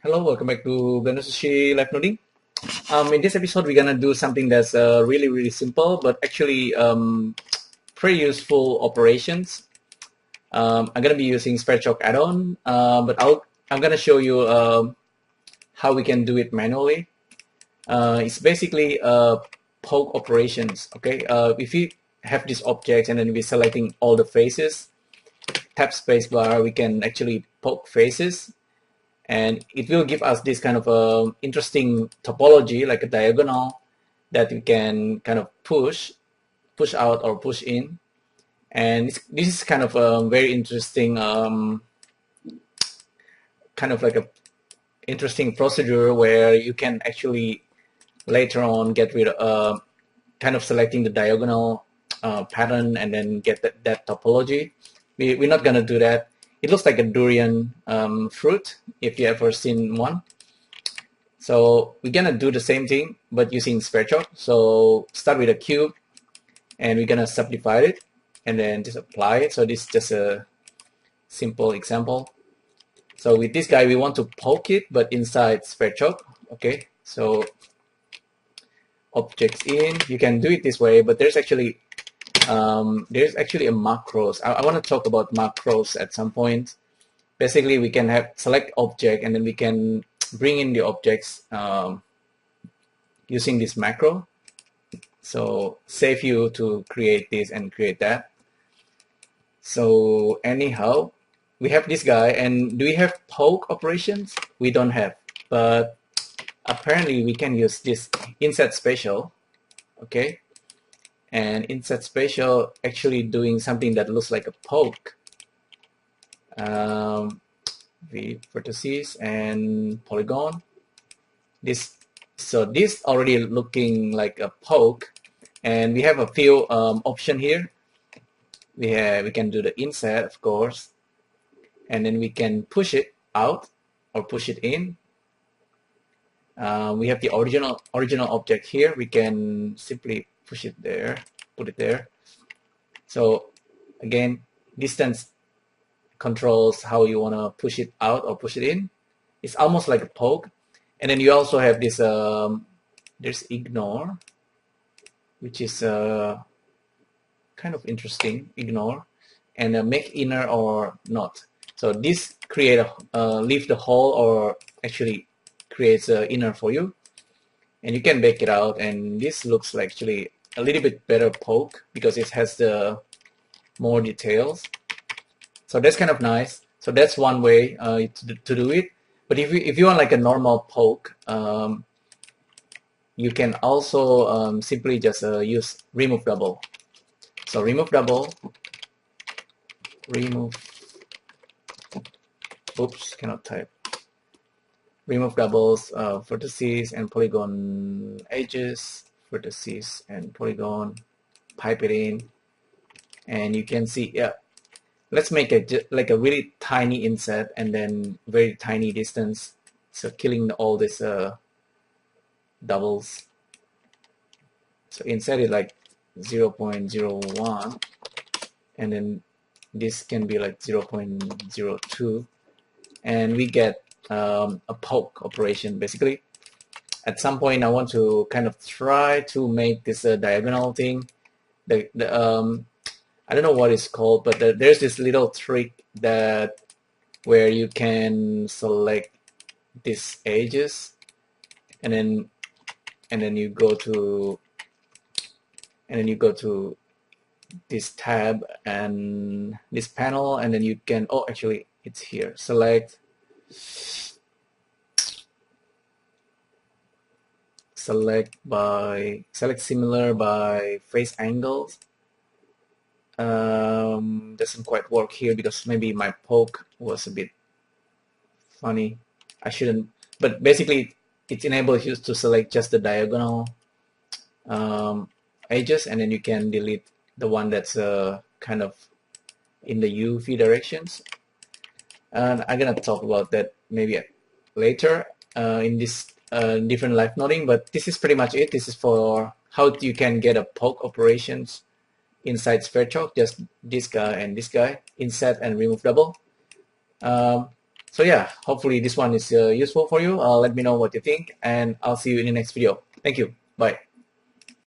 Hello, welcome back to Benusushi Live Noding. In this episode, we're gonna do something that's really simple, but actually pretty useful operations. I'm gonna be using Spreadshock add-on, but I'm gonna show you how we can do it manually. It's basically poke operations. Okay, if you have these objects and then we're selecting all the faces, tap spacebar, we can actually poke faces. And it will give us this kind of interesting topology, like a diagonal that we can kind of push out or push in. And this is kind of a very interesting, kind of like a interesting procedure where you can actually later on get rid of kind of selecting the diagonal pattern and then get that topology. We're not gonna do that. It looks like a durian fruit, if you ever seen one. So we're gonna do the same thing, but using Spreadshock. So start with a cube, and we're gonna subdivide it, and then just apply it. So this is just a simple example. So with this guy, we want to poke it, but inside Spreadshock. Okay, so objects in. You can do it this way, but there's actually a macros. I want to talk about macros at some point. Basically, we can have select object, and then we can bring in the objects using this macro. So save you to create this and create that. So anyhow, we have this guy, and do we have poke operations? We don't have, but apparently we can use this Inset Special. Okay, and Inset Special actually doing something that looks like a poke. The vertices and polygon. This already looking like a poke, and we have a few option here. We can do the inset, of course, and then we can push it out or push it in. We have the original object here. We can simply push it there, put it there. So again, distance controls how you want to push it out or push it in. It's almost like a poke. And then you also have this, there's ignore, which is kind of interesting, ignore, and make inner or not. So this create leave the hole or actually creates an inner for you. And you can bake it out, and this looks like actually a little bit better poke because it has the more details. So that's kind of nice. So that's one way to do it. But if you want like a normal poke, you can also simply just use remove double. So remove double, oops, cannot type. Remove doubles, vertices and polygon edges, vertices and polygon, pipe it in, and you can see, yeah. Let's make it like a really tiny inset and then very tiny distance. So killing all this doubles. So inset it like 0.01, and then this can be like 0.02, and we get a poke operation basically. At some point, I want to kind of try to make this diagonal thing. I don't know what it's called, but there's this little trick that where you can select these edges, and then you go to this tab and this panel, and then you can, oh, actually it's here. Select similar by face angles. Doesn't quite work here because maybe my poke was a bit funny. I shouldn't, but basically it enables you to select just the diagonal edges, and then you can delete the one that's kind of in the UV directions. And I'm gonna talk about that maybe later in this different live noding, but this is pretty much it. This is for how you can get a poke operations inside Spreadshock, just this guy and this guy, inset and remove double. So yeah, hopefully this one is useful for you. Let me know what you think, and I'll see you in the next video. Thank you. Bye.